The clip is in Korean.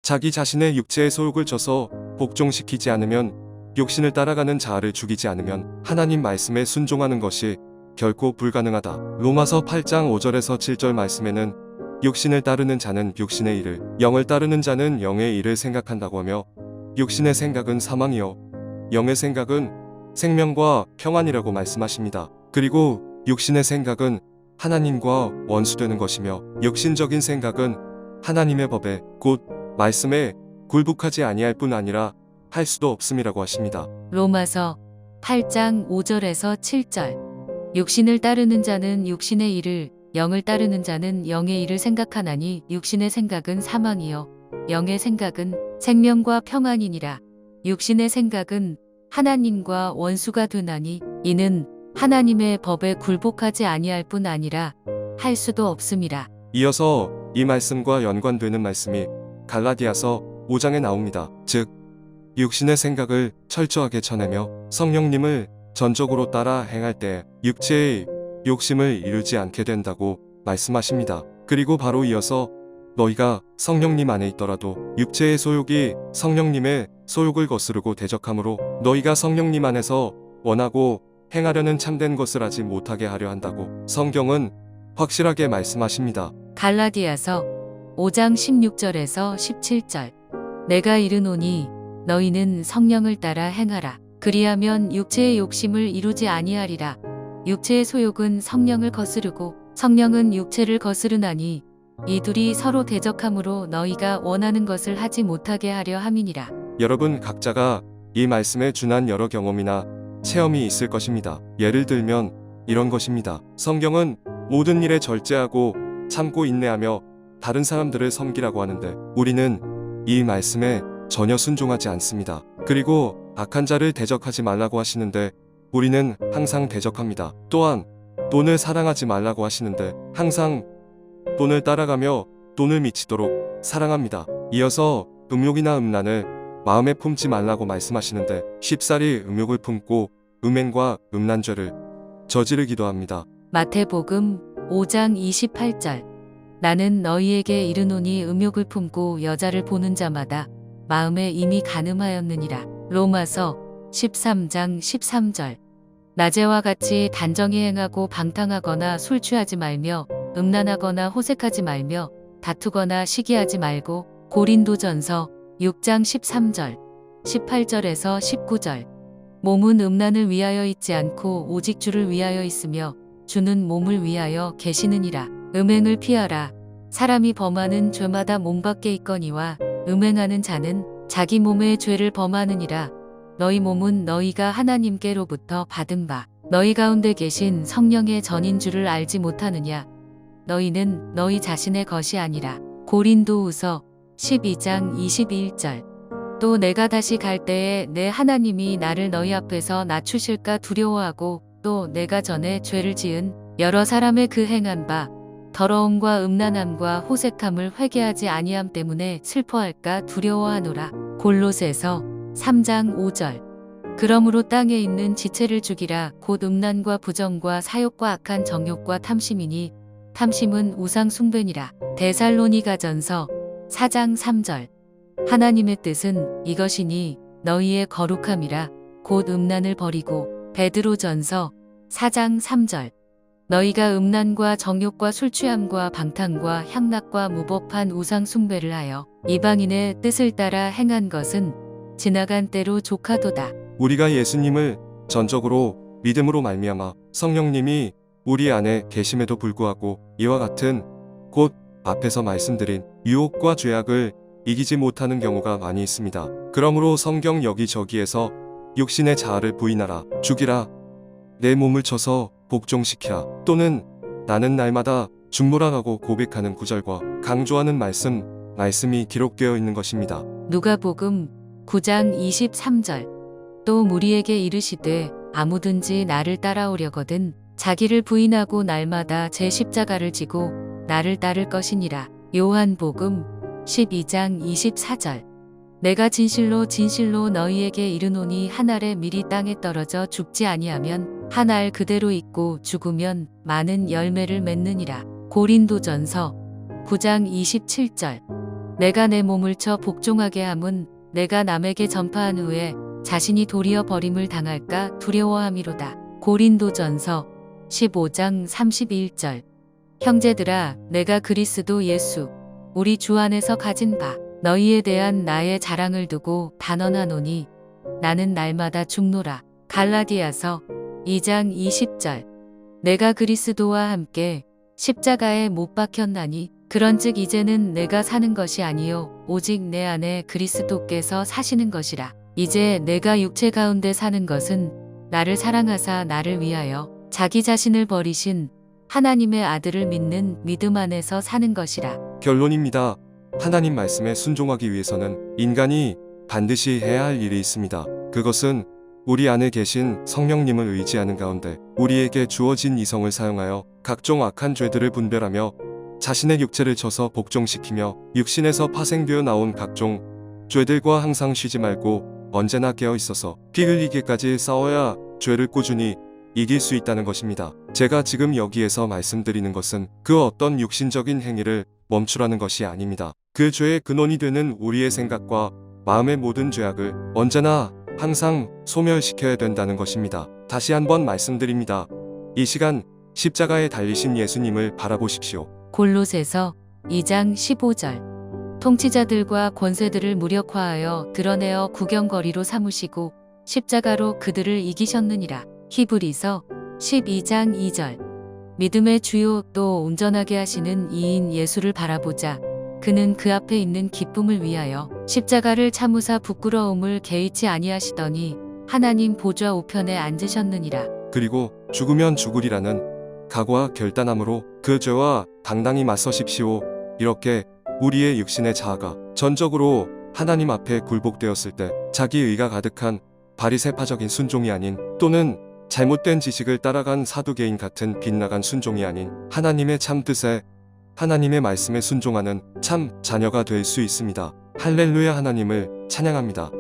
자기 자신의 육체의 소욕을 져서 복종시키지 않으면, 욕심을 따라가는 자아를 죽이지 않으면 하나님 말씀에 순종하는 것이 결코 불가능하다. 로마서 8장 5절에서 7절 말씀에는 육신을 따르는 자는 육신의 일을, 영을 따르는 자는 영의 일을 생각한다고 하며, 육신의 생각은 사망이요 영의 생각은 생명과 평안이라고 말씀하십니다. 그리고 육신의 생각은 하나님과 원수되는 것이며, 육신적인 생각은 하나님의 법에 곧 말씀에 굴복하지 아니할 뿐 아니라 할 수도 없음이라고 하십니다. 로마서 8장 5절에서 7절. 육신을 따르는 자는 육신의 일을, 영을 따르는 자는 영의 일을 생각하나니 육신의 생각은 사망이요 영의 생각은 생명과 평안이니라. 육신의 생각은 하나님과 원수가 되나니 이는 하나님의 법에 굴복하지 아니할 뿐 아니라 할 수도 없음이라. 이어서 이 말씀과 연관되는 말씀이 갈라디아서 5장에 나옵니다. 즉 육신의 생각을 철저하게 쳐내며 성령님을 전적으로 따라 행할 때 육체의 욕심을 이루지 않게 된다고 말씀하십니다. 그리고 바로 이어서 너희가 성령님 안에 있더라도 육체의 소욕이 성령님의 소욕을 거스르고 대적하므로 너희가 성령님 안에서 원하고 행하려는 참된 것을 하지 못하게 하려 한다고 성경은 확실하게 말씀하십니다. 갈라디아서 5장 16절에서 17절. 내가 이르노니 너희는 성령을 따라 행하라. 그리하면 육체의 욕심을 이루지 아니하리라. 육체의 소욕은 성령을 거스르고 성령은 육체를 거스르나니 이 둘이 서로 대적하므로 너희가 원하는 것을 하지 못하게 하려 함이니라. 여러분 각자가 이 말씀에 준한 여러 경험이나 체험이 있을 것입니다. 예를 들면 이런 것입니다. 성경은 모든 일에 절제하고 참고 인내하며 다른 사람들을 섬기라고 하는데 우리는 이 말씀에 전혀 순종하지 않습니다. 그리고 악한 자를 대적하지 말라고 하시는데 우리는 항상 대적합니다. 또한 돈을 사랑하지 말라고 하시는데 항상 돈을 따라가며 돈을 미치도록 사랑합니다. 이어서 음욕이나 음란을 마음에 품지 말라고 말씀하시는데 쉽사리 음욕을 품고 음행과 음란죄를 저지르기도 합니다. 마태복음 5장 28절. 나는 너희에게 이르노니 음욕을 품고 여자를 보는 자마다 마음에 이미 간음하였느니라. 로마서 13장 13절. 낮에와 같이 단정히 행하고 방탕하거나 술 취하지 말며 음란하거나 호색하지 말며 다투거나 시기하지 말고. 고린도전서 6장 13절 18절에서 19절. 몸은 음란을 위하여 있지 않고 오직 주를 위하여 있으며 주는 몸을 위하여 계시느니라. 음행을 피하라. 사람이 범하는 죄마다 몸 밖에 있거니와 음행하는 자는 자기 몸의 죄를 범하느니라. 너희 몸은 너희가 하나님께로부터 받은 바 너희 가운데 계신 성령의 전인 줄을 알지 못하느냐. 너희는 너희 자신의 것이 아니라. 고린도후서 12장 21절. 또 내가 다시 갈 때에 내 하나님이 나를 너희 앞에서 낮추실까 두려워하고 또 내가 전에 죄를 지은 여러 사람의 그 행한 바 더러움과 음란함과 호색함을 회개하지 아니함 때문에 슬퍼할까 두려워하노라. 골로새서 3장 5절. 그러므로 땅에 있는 지체를 죽이라. 곧 음란과 부정과 사욕과 악한 정욕과 탐심이니 탐심은 우상 숭배니라. 데살로니가전서 4장 3절. 하나님의 뜻은 이것이니 너희의 거룩함이라. 곧 음란을 버리고. 베드로전서 4장 3절. 너희가 음란과 정욕과 술취함과 방탕과 향락과 무법한 우상 숭배를 하여 이방인의 뜻을 따라 행한 것은 지나간 때로 족하도다. 우리가 예수님을 전적으로 믿음으로 말미암아 성령님이 우리 안에 계심에도 불구하고 이와 같은 곧 앞에서 말씀드린 유혹과 죄악을 이기지 못하는 경우가 많이 있습니다. 그러므로 성경 여기저기에서 육신의 자아를 부인하라, 죽이라, 내 몸을 쳐서 복종시키라 또는 나는 날마다 죽노라라고 고백하는 구절과 강조하는 말씀이 기록되어 있는 것입니다. 누가복음 9장 23절. 또 무리에게 이르시되 아무든지 나를 따라오려거든 자기를 부인하고 날마다 제 십자가를 지고 나를 따를 것이니라. 요한복음 12장 24절. 내가 진실로 진실로 너희에게 이르노니 한 알에 밀이 땅에 떨어져 죽지 아니하면 한 알 그대로 있고 죽으면 많은 열매를 맺느니라. 고린도전서 9장 27절. 내가 내 몸을 쳐 복종하게 함은 내가 남에게 전파한 후에 자신이 도리어 버림을 당할까 두려워함이로다. 고린도전서 15장 31절. 형제들아, 내가 그리스도 예수 우리 주 안에서 가진 바 너희에 대한 나의 자랑을 두고 단언하노니 나는 날마다 죽노라. 갈라디아서 2장 20절. 내가 그리스도와 함께 십자가에 못 박혔나니 그런즉 이제는 내가 사는 것이 아니요 오직 내 안에 그리스도께서 사시는 것이라. 이제 내가 육체 가운데 사는 것은 나를 사랑하사 나를 위하여 자기 자신을 버리신 하나님의 아들을 믿는 믿음 안에서 사는 것이라. 결론입니다. 하나님 말씀에 순종하기 위해서는 인간이 반드시 해야 할 일이 있습니다. 그것은 우리 안에 계신 성령님을 의지하는 가운데 우리에게 주어진 이성을 사용하여 각종 악한 죄들을 분별하며 자신의 육체를 쳐서 복종시키며 육신에서 파생되어 나온 각종 죄들과 항상 쉬지 말고 언제나 깨어 있어서 피 흘리기까지 싸워야 죄를 꾸준히 이길 수 있다는 것입니다. 제가 지금 여기에서 말씀드리는 것은 그 어떤 육신적인 행위를 멈추라는 것이 아닙니다. 그 죄의 근원이 되는 우리의 생각과 마음의 모든 죄악을 언제나 항상 소멸시켜야 된다는 것입니다. 다시 한번 말씀드립니다. 이 시간 십자가에 달리신 예수님을 바라보십시오. 골로새서 2장 15절. 통치자들과 권세들을 무력화하여 드러내어 구경거리로 삼으시고 십자가로 그들을 이기셨느니라. 히브리서 12장 2절. 믿음의 주요 또 온전하게 하시는 이인 예수를 바라보자. 그는 그 앞에 있는 기쁨을 위하여 십자가를 참으사 부끄러움을 개의치 아니하시더니 하나님 보좌 우편에 앉으셨느니라. 그리고 죽으면 죽으리라는 각오와 결단함으로 그 죄와 당당히 맞서십시오. 이렇게 우리의 육신의 자아가 전적으로 하나님 앞에 굴복되었을 때 자기 의가 가득한 바리새파적인 순종이 아닌 또는 잘못된 지식을 따라간 사두개인 같은 빗나간 순종이 아닌 하나님의 참 뜻에 하나님의 말씀에 순종하는 참 자녀가 될 수 있습니다. 할렐루야. 하나님을 찬양합니다.